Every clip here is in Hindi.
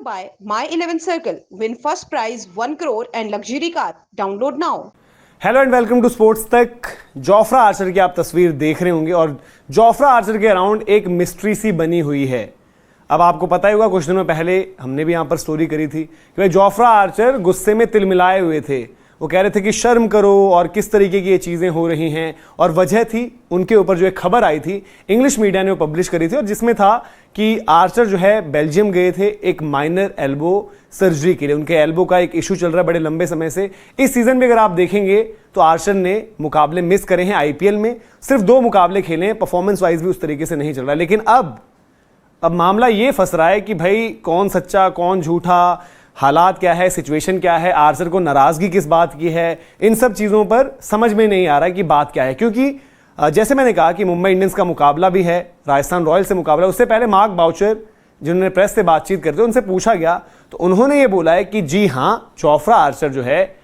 by My 11 Circle. Win first prize 1 crore and luxury car. Download now. Hello and welcome to sports तक। जोफ्रा आर्चर की आप तस्वीर देख रहे होंगे और जोफ्रा आर्चर के अराउंड एक मिस्ट्री सी बनी हुई है। अब आपको पता ही होगा, कुछ दिनों पहले हमने भी यहाँ पर स्टोरी करी थी कि भाई जोफ्रा आर्चर गुस्से में तिलमिलाए हुए थे। वो कह रहे थे कि शर्म करो और किस तरीके की ये चीज़ें हो रही हैं, और वजह थी उनके ऊपर जो एक खबर आई थी, इंग्लिश मीडिया ने वो पब्लिश करी थी, और जिसमें था कि आर्चर जो है बेल्जियम गए थे एक माइनर एल्बो सर्जरी के लिए। उनके एल्बो का एक इशू चल रहा है बड़े लंबे समय से। इस सीजन में अगर आप देखेंगे तो आर्चर ने मुकाबले मिस करे हैं। आईपीएल में सिर्फ 2 मुकाबले खेले हैं, परफॉर्मेंस वाइज भी उस तरीके से नहीं चल रहा। लेकिन अब मामला ये फंस रहा है कि भाई कौन सच्चा कौन झूठा, हालात क्या है, सिचुएशन क्या है, आर्चर को नाराजगी किस बात की है, इन सब चीज़ों पर समझ में नहीं आ रहा है कि बात क्या है। क्योंकि जैसे मैंने कहा कि मुंबई इंडियंस का मुकाबला भी है, राजस्थान रॉयल्स से मुकाबला। उससे पहले मार्क बाउचर जिन्होंने प्रेस से बातचीत करते उनसे पूछा गया तो उन्होंने ये बोला है कि जी हाँ, जोफ्रा आर्चर जो है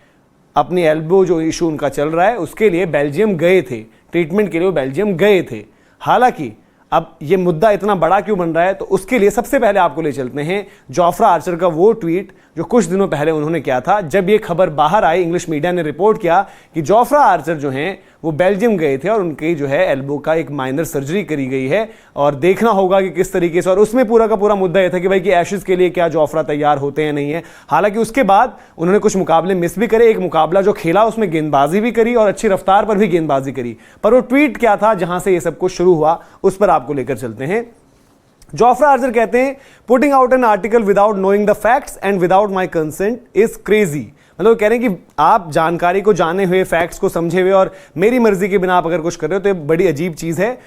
अपनी एल्बो जो इशू उनका चल रहा है उसके लिए बेल्जियम गए थे, ट्रीटमेंट के लिए वो बेल्जियम गए थे। हालांकि अब ये मुद्दा इतना बड़ा क्यों बन रहा है, तो उसके लिए सबसे पहले आपको ले चलते हैं जोफ्रा आर्चर का वो ट्वीट जो कुछ दिनों पहले उन्होंने किया था। जब ये खबर बाहर आई, इंग्लिश मीडिया ने रिपोर्ट किया कि जोफ्रा आर्चर जो हैं वो बेल्जियम गए थे और उनकी जो है एल्बो का एक माइनर सर्जरी करी गई है, और देखना होगा कि किस तरीके से। और उसमें पूरा का पूरा मुद्दा यह था कि भाई कि एशेज के लिए क्या जोफ्रा तैयार होते हैं नहीं है। हालांकि उसके बाद उन्होंने कुछ मुकाबले मिस भी करे। एक मुकाबला जो खेला उसमें गेंदबाजी भी करी और अच्छी रफ्तार पर भी गेंदबाजी करी। पर वो ट्वीट क्या था जहां से ये सब कुछ शुरू हुआ, उस पर आपको लेकर चलते हैं। जोफ्रा आर्चर कहते हैं, putting out an article without knowing the facts and without my consent is crazy. मतलब वो कह रहे हैं कि आप जानकारी को जाने हुए, फैक्ट्स को समझे हुए और मेरी मर्जी के बिना आप अगर कुछ कर रहे हो तो ये बड़ी अजीब चीज़ है।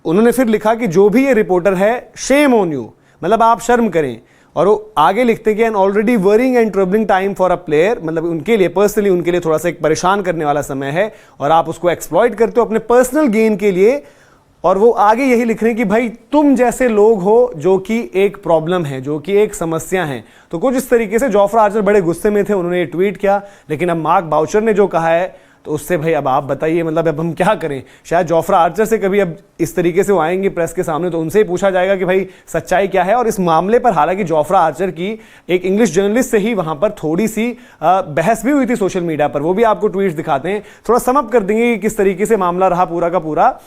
उन्होंने फिर लिखा कि जो भी ये रिपोर्टर है, शेम ऑन यू, मतलब आप शर्म करें। और वो आगे लिखते कि an already worrying and troubling time for a player, मतलब उनके लिए पर्सनली, उनके लिए थोड़ा सा एक परेशान करने वाला समय है और आप उसको एक्सप्लॉइट करते हो अपने पर्सनल गेन के लिए। और वो आगे यही लिख रहे हैं कि भाई तुम जैसे लोग हो जो कि एक प्रॉब्लम है, जो कि एक समस्या है। तो कुछ इस तरीके से जोफ्रा आर्चर बड़े गुस्से में थे, उन्होंने ये ट्वीट किया। लेकिन अब मार्क बाउचर ने जो कहा है तो उससे भाई अब आप बताइए, मतलब अब हम क्या करें। शायद जोफ्रा आर्चर से कभी अब इस तरीके से वो आएंगे प्रेस के सामने तो उनसे ही पूछा जाएगा कि भाई सच्चाई क्या है। और इस मामले पर हालांकि जोफ्रा आर्चर की एक इंग्लिश जर्नलिस्ट से ही वहां पर थोड़ी सी बहस भी हुई थी सोशल मीडिया पर, वो भी आपको ट्वीट्स दिखाते हैं, थोड़ा समअप कर देंगे कि किस तरीके से मामला रहा पूरा का पूरा।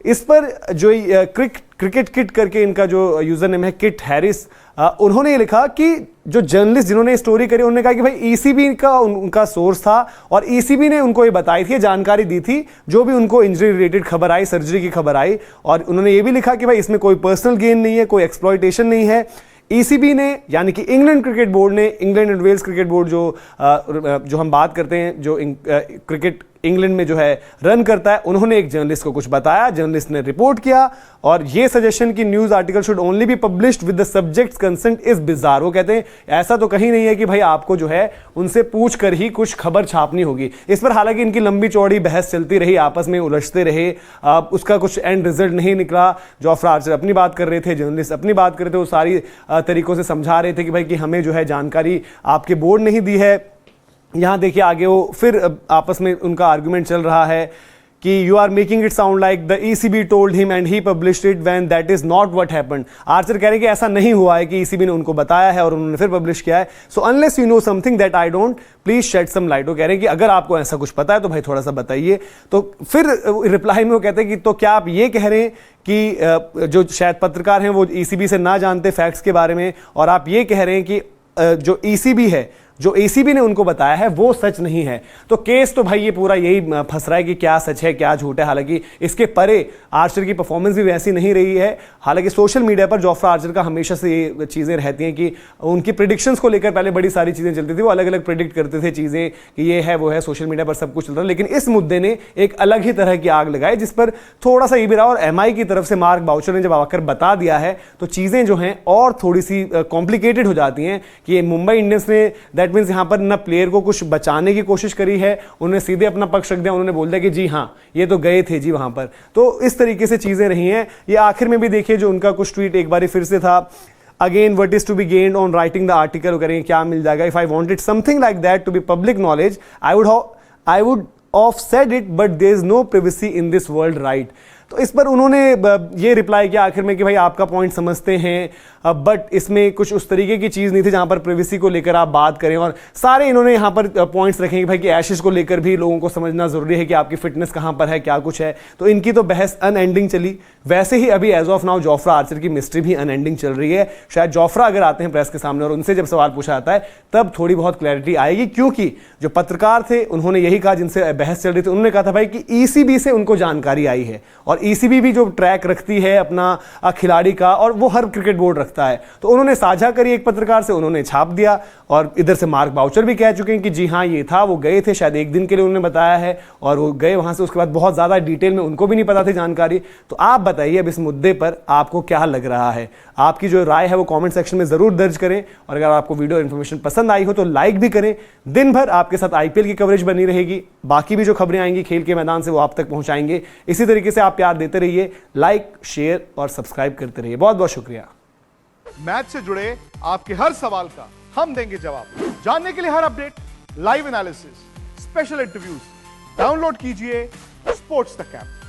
इस पर जो क्रिकेट किट करके इनका जो यूजर नेम है, किट हैरिस, उन्होंने ये लिखा कि जो जर्नलिस्ट जिन्होंने स्टोरी करी उन्होंने कहा कि भाई ईसीबी का उनका सोर्स था और ईसीबी ने उनको ये बताई थी, जानकारी दी थी जो भी उनको इंजरी रिलेटेड खबर आई, सर्जरी की खबर आई। और उन्होंने ये भी लिखा कि भाई इसमें कोई पर्सनल गेन नहीं है, कोई एक्सप्लॉयटेशन नहीं है। ईसीबी ने, यानी कि इंग्लैंड क्रिकेट बोर्ड ने, England and Wales cricket board जो हम बात करते हैं, जो क्रिकेट इंग्लैंड में जो है रन करता है, उन्होंने एक जर्नलिस्ट को कुछ बताया, जर्नलिस्ट ने रिपोर्ट किया और ये सजेशन कि news article should only be published with the subjects consent is bizarre. वो कहते हैं ऐसा तो कहीं नहीं है कि भाई आपको जो है उनसे पूछ कर ही कुछ खबर छापनी होगी। इस पर हालांकि इनकी लंबी चौड़ी बहस चलती रही, आपस में उलझते रहे, उसका कुछ एंड रिजल्ट नहीं निकला। जोफ्रा आर्चर अपनी बात कर रहे थे, जर्नलिस्ट अपनी बात कर रहे थे, वो सारी तरीकों से समझा रहे थे कि भाई कि हमें जो है जानकारी आपके बोर्ड नहीं दी है। यहाँ देखिए आगे वो फिर आपस में उनका आर्गुमेंट चल रहा है कि you are making it sound like the ECB told him and he published it when that is not what happened. Archer कह रहे हैं कि ऐसा नहीं हुआ है कि ईसीबी ने उनको बताया है और उन्होंने फिर पब्लिश किया है। So unless you know something that I don't, please shed some light. वो कह रहे हैं कि अगर आपको ऐसा कुछ पता है तो भाई थोड़ा सा बताइए। तो फिर रिप्लाई में वो कहते हैं कि तो क्या आप ये कह रहे हैं कि जो शायद पत्रकार हैं वो ईसीबी से ना जानते फैक्ट्स के बारे में, और आप ये कह रहे हैं कि जो ईसीबी है, जो एसीबी ने उनको बताया है वो सच नहीं है। तो केस तो भाई ये पूरा यही फंस रहा है कि क्या सच है क्या झूठ है। हालांकि इसके परे आर्चर की परफॉर्मेंस भी वैसी नहीं रही है। हालांकि सोशल मीडिया पर जोफ्रा आर्चर का हमेशा से ये चीज़ें रहती हैं कि उनकी प्रिडिक्शंस को लेकर पहले बड़ी सारी चीज़ें चलती थी, वो अलग अलग प्रिडिक्ट करते थे चीज़ें कि ये है वो है, सोशल मीडिया पर सब कुछ चल रहा है। लेकिन इस मुद्दे ने एक अलग ही तरह की आग लगाई जिस पर थोड़ा सा ये भी रहा। और एमआई की तरफ से मार्क बाउचर ने जब आकर बता दिया है तो चीज़ें जो हैं और थोड़ी सी कॉम्प्लिकेटेड हो जाती हैं कि मुंबई इंडियंस ने दैट मीन्स यहाँ पर न प्लेयर को कुछ बचाने की कोशिश करी है, उन्होंने सीधे अपना पक्ष रख दिया, उन्होंने बोल दिया कि जी हाँ ये तो गए थे जी वहां पर। तो इस तरीके से चीजें रही हैं। ये आखिर में भी देखिए जो उनका कुछ ट्वीट एक बार फिर से था, again what is to be gained on writing the article, करेंगे क्या मिल जाएगा। If I wanted something like that to be public knowledge I would of said it but there is no privacy in this world, right. तो इस पर उन्होंने ये रिप्लाई किया आखिर में कि भाई आपका पॉइंट समझते हैं, बट इसमें कुछ उस तरीके की चीज़ नहीं थी जहां पर प्राइवेसी को लेकर आप बात करें। और सारे इन्होंने यहां पर पॉइंट्स रखे कि भाई कि एशेज को लेकर भी लोगों को समझना जरूरी है कि आपकी फिटनेस कहां पर है, क्या कुछ है। तो इनकी तो बहस अनएंडिंग चली। वैसे ही अभी as of now Jofra Archer की मिस्ट्री भी अनएंडिंग चल रही है। शायद जोफ्रा अगर आते हैं प्रेस के सामने और उनसे जब सवाल पूछा जाता है तब थोड़ी बहुत क्लैरिटी आएगी, क्योंकि जो पत्रकार थे उन्होंने यही कहा जिनसे बहस चल रही थी, उन्होंने कहा था भाई कि ईसीबी से उनको जानकारी आई है और ईसीबी भी जो ट्रैक रखती है अपना खिलाड़ी का, और वो हर क्रिकेट बोर्ड रखता है, तो उन्होंने साझा करी एक पत्रकार से, उन्होंने छाप दिया। और इधर से मार्क बाउचर भी कह चुके हैं कि जी हाँ ये था, वो गए थे शायद एक दिन के लिए उन्होंने बताया है और वो गए वहां से, उसके बाद बहुत ज्यादा डिटेल में उनको भी नहीं पता थी जानकारी। तो आप बताइए अब इस मुद्दे पर आपको क्या लग रहा है, आपकी जो राय है वो कमेंट सेक्शन में जरूर दर्ज करें। और अगर आपको वीडियो इन्फॉर्मेशन पसंद आई हो तो लाइक भी करें। दिन भर आपके साथ आईपीएल की कवरेज बनी रहेगी, बाकी भी जो खबरें आएंगी खेल के मैदान से वो आप तक पहुंचाएंगे। इसी तरीके से आप प्यार देते रहिए, लाइक शेयर और सब्सक्राइब करते रहिए। बहुत बहुत शुक्रिया। मैच से जुड़े आपके हर सवाल का हम देंगे जवाब। जानने के लिए हर update, live analysis, special interviews, download कीजिए स्पोर्ट्स तक ऐप।